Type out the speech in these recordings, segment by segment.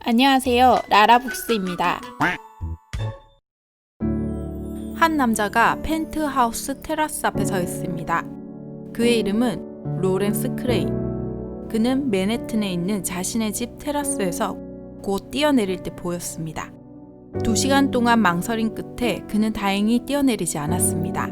안녕하세요. 라라북스입니다. 한 남자가 펜트하우스 테라스 앞에 서 있습니다. 그의 이름은 로렌스 크레이. 그는 맨해튼에 있는 자신의 집 테라스에서 곧 뛰어내릴 때 보였습니다. 2시간 동안 망설임 끝에 그는 다행히 뛰어내리지 않았습니다.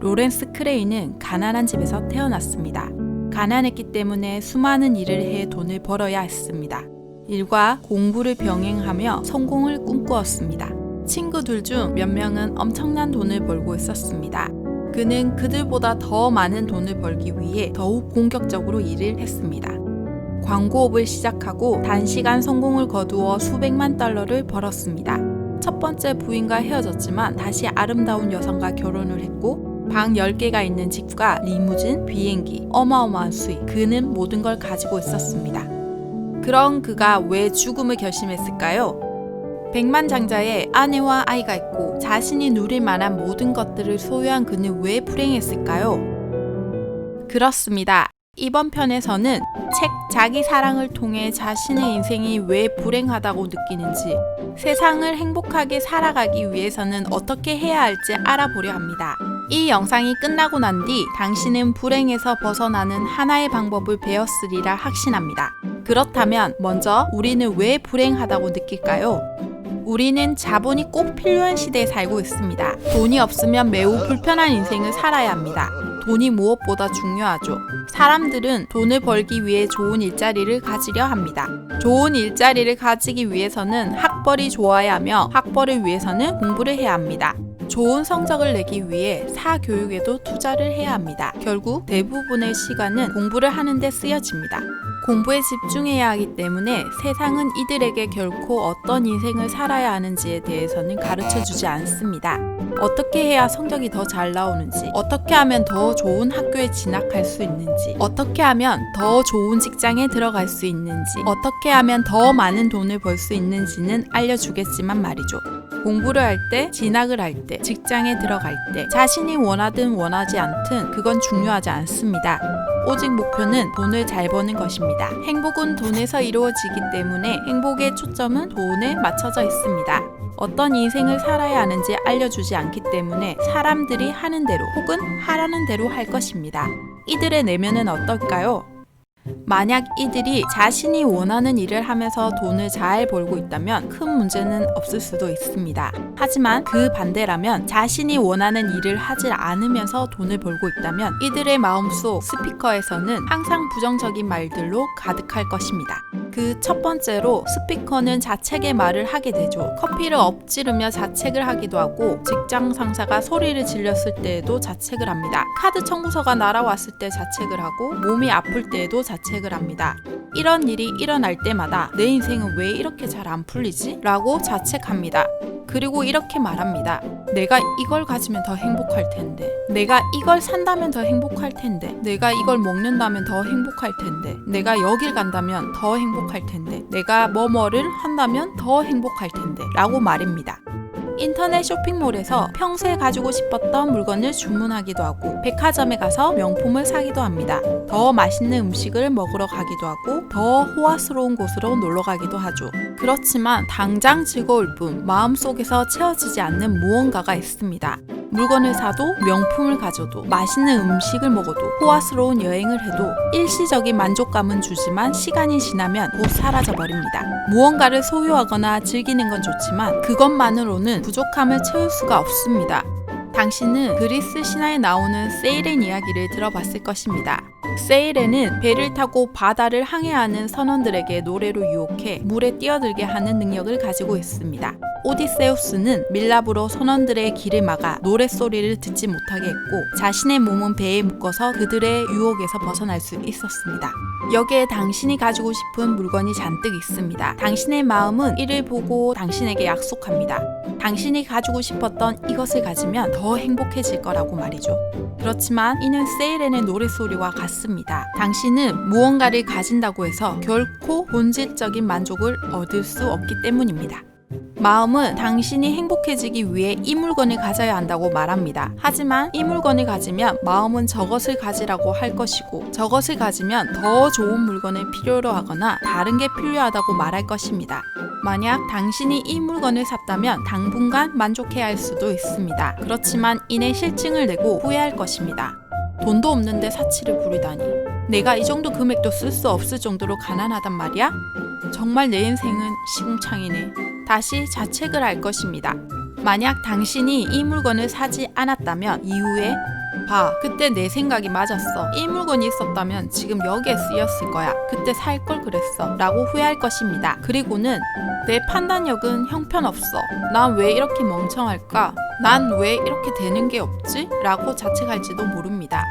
로렌스 크레이는 가난한 집에서 태어났습니다. 가난했기 때문에 수많은 일을 해 돈을 벌어야 했습니다. 일과 공부를 병행하며 성공을 꿈꾸었습니다. 친구들 중 몇 명은 엄청난 돈을 벌고 있었습니다. 그는 그들보다 더 많은 돈을 벌기 위해 더욱 공격적으로 일을 했습니다. 광고업을 시작하고 단시간 성공을 거두어 수백만 달러를 벌었습니다. 첫 번째 부인과 헤어졌지만 다시 아름다운 여성과 결혼을 했고 방 10개가 있는 집과 리무진, 비행기, 어마어마한 수익, 그는 모든 걸 가지고 있었습니다. 그런 그가 왜 죽음을 결심했을까요? 백만장자의 아내와 아이가 있고 자신이 누릴 만한 모든 것들을 소유한 그는 왜 불행했을까요? 그렇습니다. 이번 편에서는 책 자기 사랑을 통해 자신의 인생이 왜 불행하다고 느끼는지, 세상을 행복하게 살아가기 위해서는 어떻게 해야 할지 알아보려 합니다. 이 영상이 끝나고 난 뒤 당신은 불행에서 벗어나는 하나의 방법을 배웠으리라 확신합니다. 그렇다면 먼저 우리는 왜 불행하다고 느낄까요? 우리는 자본이 꼭 필요한 시대에 살고 있습니다. 돈이 없으면 매우 불편한 인생을 살아야 합니다. 돈이 무엇보다 중요하죠. 사람들은 돈을 벌기 위해 좋은 일자리를 가지려 합니다. 좋은 일자리를 가지기 위해서는 학벌이 좋아야 하며 학벌을 위해서는 공부를 해야 합니다. 좋은 성적을 내기 위해 사교육에도 투자를 해야 합니다. 결국 대부분의 시간은 공부를 하는 데 쓰여집니다. 공부에 집중해야 하기 때문에 세상은 이들에게 결코 어떤 인생을 살아야 하는지에 대해서는 가르쳐주지 않습니다. 어떻게 해야 성적이 더 잘 나오는지, 어떻게 하면 더 좋은 학교에 진학할 수 있는지, 어떻게 하면 더 좋은 직장에 들어갈 수 있는지, 어떻게 하면 더 많은 돈을 벌 수 있는지는 알려주겠지만 말이죠. 공부를 할 때, 진학을 할 때, 직장에 들어갈 때 자신이 원하든 원하지 않든 그건 중요하지 않습니다. 오직 목표는 돈을 잘 버는 것입니다. 행복은 돈에서 이루어지기 때문에 행복의 초점은 돈에 맞춰져 있습니다. 어떤 인생을 살아야 하는지 알려주지 않기 때문에 사람들이 하는 대로 혹은 하라는 대로 할 것입니다. 이들의 내면은 어떨까요? 만약 이들이 자신이 원하는 일을 하면서 돈을 잘 벌고 있다면 큰 문제는 없을 수도 있습니다. 하지만 그 반대라면 자신이 원하는 일을 하지 않으면서 돈을 벌고 있다면 이들의 마음속 스피커에서는 항상 부정적인 말들로 가득할 것입니다. 그 첫 번째로 스피커는 자책의 말을 하게 되죠. 커피를 엎지르며 자책을 하기도 하고 직장 상사가 소리를 질렀을 때에도 자책을 합니다. 카드 청구서가 날아왔을 때 자책을 하고 몸이 아플 때에도 자책을 합니다. 이런 일이 일어날 때마다 내 인생은 왜 이렇게 잘 안 풀리지? 라고 자책합니다. 그리고 이렇게 말합니다. 내가 이걸 가지면 더 행복할 텐데, 내가 이걸 산다면 더 행복할 텐데, 내가 이걸 먹는다면 더 행복할 텐데, 내가 여길 간다면 더 행복할 텐데, 내가 뭐뭐를 한다면 더 행복할 텐데 라고 말입니다. 인터넷 쇼핑몰에서 평소에 가지고 싶었던 물건을 주문하기도 하고 백화점에 가서 명품을 사기도 합니다. 더 맛있는 음식을 먹으러 가기도 하고 더 호화스러운 곳으로 놀러 가기도 하죠. 그렇지만 당장 즐거울 뿐 마음속에서 채워지지 않는 무언가가 있습니다. 물건을 사도, 명품을 가져도, 맛있는 음식을 먹어도, 호화스러운 여행을 해도 일시적인 만족감은 주지만 시간이 지나면 곧 사라져버립니다. 무언가를 소유하거나 즐기는 건 좋지만 그것만으로는 부족함을 채울 수가 없습니다. 당신은 그리스 신화에 나오는 세이렌 이야기를 들어봤을 것입니다. 세이렌은 배를 타고 바다를 항해하는 선원들에게 노래로 유혹해 물에 뛰어들게 하는 능력을 가지고 있습니다. 오디세우스는 밀랍으로 선원들의 길을 막아 노랫소리를 듣지 못하게 했고 자신의 몸은 배에 묶어서 그들의 유혹에서 벗어날 수 있었습니다. 여기에 당신이 가지고 싶은 물건이 잔뜩 있습니다. 당신의 마음은 이를 보고 당신에게 약속합니다. 당신이 가지고 싶었던 이것을 가지면 더 행복해질 거라고 말이죠. 그렇지만 이는 세이렌의 노랫소리와 같습니다. 당신은 무언가를 가진다고 해서 결코 본질적인 만족을 얻을 수 없기 때문입니다. 마음은 당신이 행복해지기 위해 이 물건을 가져야 한다고 말합니다. 하지만 이 물건을 가지면 마음은 저것을 가지라고 할 것이고 저것을 가지면 더 좋은 물건을 필요로 하거나 다른 게 필요하다고 말할 것입니다. 만약 당신이 이 물건을 샀다면 당분간 만족해야 할 수도 있습니다. 그렇지만 이내 실증을 내고 후회할 것입니다. 돈도 없는데 사치를 부리다니. 내가 이 정도 금액도 쓸 수 없을 정도로 가난하단 말이야? 정말 내 인생은 시궁창이네. 다시 자책을 할 것입니다. 만약 당신이 이 물건을 사지 않았다면 이후에 그때 내 생각이 맞았어. 이 물건이 있었다면 지금 여기에 쓰였을 거야. 그때 살 걸 그랬어. 라고 후회할 것입니다. 그리고는 내 판단력은 형편없어. 난 왜 이렇게 멍청할까? 난 왜 이렇게 되는 게 없지? 라고 자책할지도 모릅니다.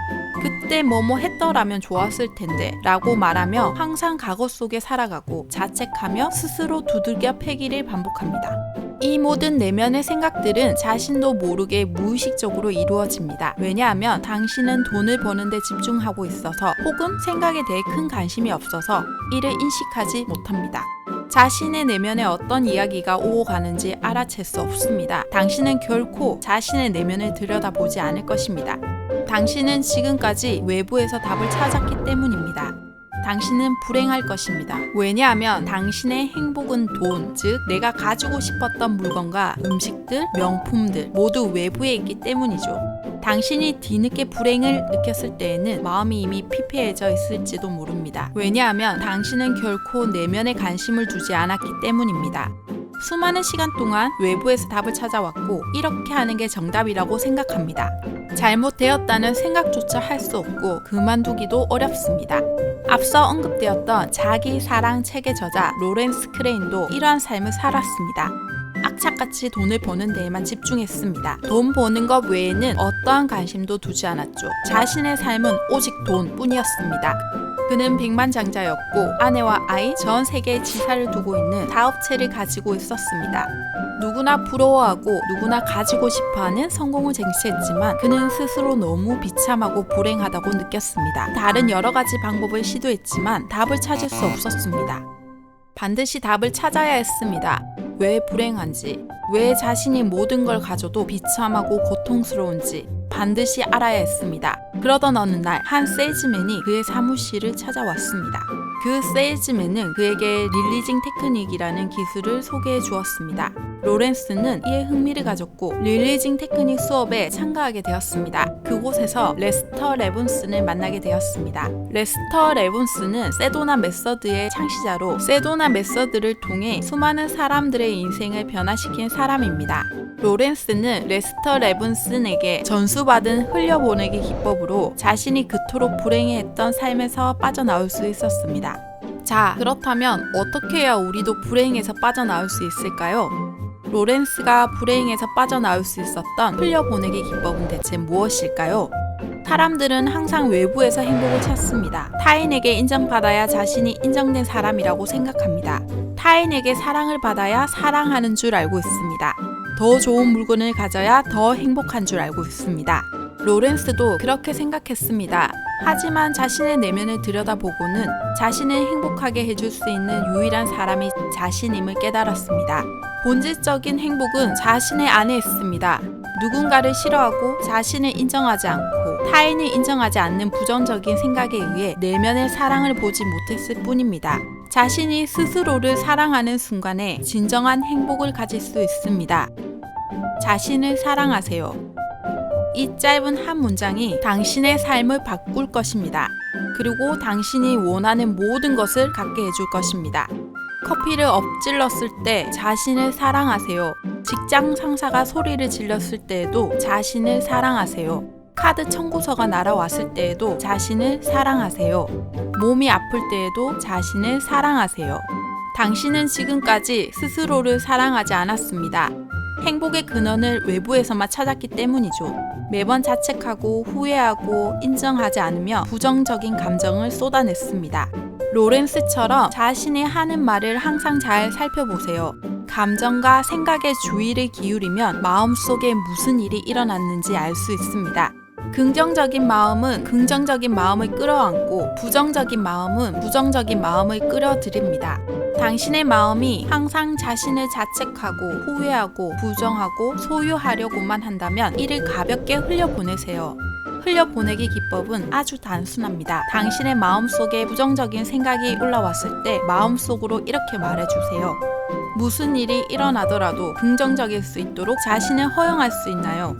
그때 뭐뭐 했더라면 좋았을 텐데 라고 말하며 항상 과거 속에 살아가고 자책하며 스스로 두들겨 패기를 반복합니다. 이 모든 내면의 생각들은 자신도 모르게 무의식적으로 이루어집니다. 왜냐하면 당신은 돈을 버는 데 집중하고 있어서 혹은 생각에 대해 큰 관심이 없어서 이를 인식하지 못합니다. 자신의 내면에 어떤 이야기가 오고 가는지 알아챌 수 없습니다. 당신은 결코 자신의 내면을 들여다보지 않을 것입니다. 당신은 지금까지 외부에서 답을 찾았기 때문입니다. 당신은 불행할 것입니다. 왜냐하면 당신의 행복은 돈, 즉 내가 가지고 싶었던 물건과 음식들, 명품들 모두 외부에 있기 때문이죠. 당신이 뒤늦게 불행을 느꼈을 때에는 마음이 이미 피폐해져 있을지도 모릅니다. 왜냐하면 당신은 결코 내면에 관심을 두지 않았기 때문입니다. 수많은 시간 동안 외부에서 답을 찾아왔고 이렇게 하는 게 정답이라고 생각합니다. 잘못되었다는 생각조차 할 수 없고 그만두기도 어렵습니다. 앞서 언급되었던 자기 사랑 책의 저자 로렌스 크레인도 이러한 삶을 살았습니다. 악착같이 돈을 버는 데에만 집중했습니다. 돈 버는 것 외에는 어떠한 관심도 두지 않았죠. 자신의 삶은 오직 돈뿐이었습니다. 그는 백만장자였고 아내와 아이, 전 세계에 지사를 두고 있는 사업체를 가지고 있었습니다. 누구나 부러워하고 누구나 가지고 싶어하는 성공을 쟁취했지만 그는 스스로 너무 비참하고 불행하다고 느꼈습니다. 다른 여러 가지 방법을 시도했지만 답을 찾을 수 없었습니다. 반드시 답을 찾아야 했습니다. 왜 불행한지, 왜 자신이 모든 걸 가져도 비참하고 고통스러운지 반드시 알아야 했습니다. 그러던 어느 날 한 세일즈맨이 그의 사무실을 찾아왔습니다. 그 세일즈맨은 그에게 릴리징 테크닉이라는 기술을 소개해 주었습니다. 로렌스는 이에 흥미를 가졌고 릴리징 테크닉 수업에 참가하게 되었습니다. 그곳에서 레스터 레븐슨을 만나게 되었습니다. 레스터 레븐슨은 세도나 메서드의 창시자로 세도나 메서드를 통해 수많은 사람들의 인생을 변화시킨 사람입니다. 로렌스는 레스터 레븐슨에게 전수받은 흘려보내기 기법으로 자신이 그토록 불행해했던 삶에서 빠져나올 수 있었습니다. 자, 그렇다면 어떻게 해야 우리도 불행에서 빠져나올 수 있을까요? 로렌스가 불행에서 빠져나올 수 있었던 흘려보내기 기법은 대체 무엇일까요? 사람들은 항상 외부에서 행복을 찾습니다. 타인에게 인정받아야 자신이 인정된 사람이라고 생각합니다. 타인에게 사랑을 받아야 사랑하는 줄 알고 있습니다. 더 좋은 물건을 가져야 더 행복한 줄 알고 있습니다. 로렌스도 그렇게 생각했습니다. 하지만 자신의 내면을 들여다보고는 자신을 행복하게 해줄 수 있는 유일한 사람이 자신임을 깨달았습니다. 본질적인 행복은 자신의 안에 있습니다. 누군가를 싫어하고 자신을 인정하지 않고 타인을 인정하지 않는 부정적인 생각에 의해 내면의 사랑을 보지 못했을 뿐입니다. 자신이 스스로를 사랑하는 순간에 진정한 행복을 가질 수 있습니다. 자신을 사랑하세요. 이 짧은 한 문장이 당신의 삶을 바꿀 것입니다. 그리고 당신이 원하는 모든 것을 갖게 해줄 것입니다. 커피를 엎질렀을 때 자신을 사랑하세요. 직장 상사가 소리를 질렀을 때에도 자신을 사랑하세요. 카드 청구서가 날아왔을 때에도 자신을 사랑하세요. 몸이 아플 때에도 자신을 사랑하세요. 당신은 지금까지 스스로를 사랑하지 않았습니다. 행복의 근원을 외부에서만 찾았기 때문이죠. 매번 자책하고 후회하고 인정하지 않으며 부정적인 감정을 쏟아냈습니다. 로렌스처럼 자신이 하는 말을 항상 잘 살펴보세요. 감정과 생각에 주의를 기울이면 마음속에 무슨 일이 일어났는지 알 수 있습니다. 긍정적인 마음은 긍정적인 마음을 끌어안고 부정적인 마음은 부정적인 마음을 끌어들입니다. 당신의 마음이 항상 자신을 자책하고 후회하고 부정하고 소유하려고만 한다면 이를 가볍게 흘려보내세요. 흘려보내기 기법은 아주 단순합니다. 당신의 마음속에 부정적인 생각이 올라왔을 때 마음속으로 이렇게 말해주세요. 무슨 일이 일어나더라도 긍정적일 수 있도록 자신을 허용할 수 있나요?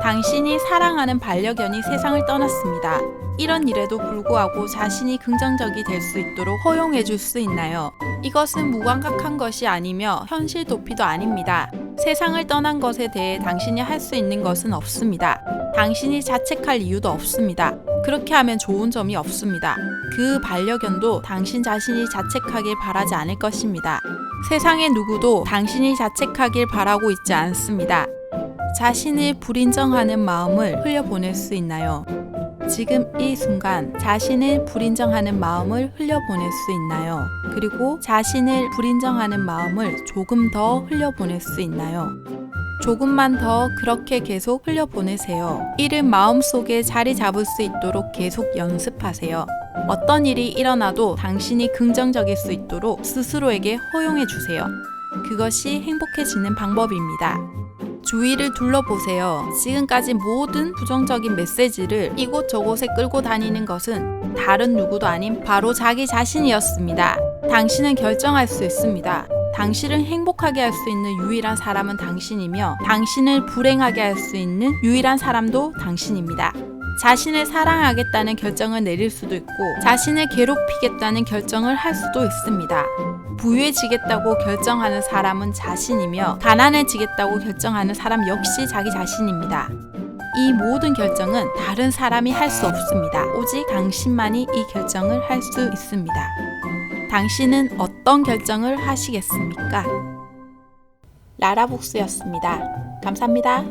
당신이 사랑하는 반려견이 세상을 떠났습니다. 이런 일에도 불구하고 자신이 긍정적이 될 수 있도록 허용해 줄 수 있나요? 이것은 무감각한 것이 아니며 현실 도피도 아닙니다. 세상을 떠난 것에 대해 당신이 할 수 있는 것은 없습니다. 당신이 자책할 이유도 없습니다. 그렇게 하면 좋은 점이 없습니다. 그 반려견도 당신 자신이 자책하길 바라지 않을 것입니다. 세상의 누구도 당신이 자책하길 바라고 있지 않습니다. 자신을 불인정하는 마음을 흘려보낼 수 있나요? 지금 이 순간 자신을 불인정하는 마음을 흘려보낼 수 있나요? 그리고 자신을 불인정하는 마음을 조금 더 흘려보낼 수 있나요? 조금만 더 그렇게 계속 흘려보내세요. 이를 마음속에 자리 잡을 수 있도록 계속 연습하세요. 어떤 일이 일어나도 당신이 긍정적일 수 있도록 스스로에게 허용해 주세요. 그것이 행복해지는 방법입니다. 주위를 둘러보세요. 지금까지 모든 부정적인 메시지를 이곳저곳에 끌고 다니는 것은 다른 누구도 아닌 바로 자기 자신이었습니다. 당신은 결정할 수 있습니다. 당신을 행복하게 할 수 있는 유일한 사람은 당신이며 당신을 불행하게 할 수 있는 유일한 사람도 당신입니다. 자신을 사랑하겠다는 결정을 내릴 수도 있고 자신을 괴롭히겠다는 결정을 할 수도 있습니다. 부유해지겠다고 결정하는 사람은 자신이며 가난해지겠다고 결정하는 사람 역시 자기 자신입니다. 이 모든 결정은 다른 사람이 할 수 없습니다. 오직 당신만이 이 결정을 할 수 있습니다. 당신은 어떤 결정을 하시겠습니까? 라라북스였습니다. 감사합니다.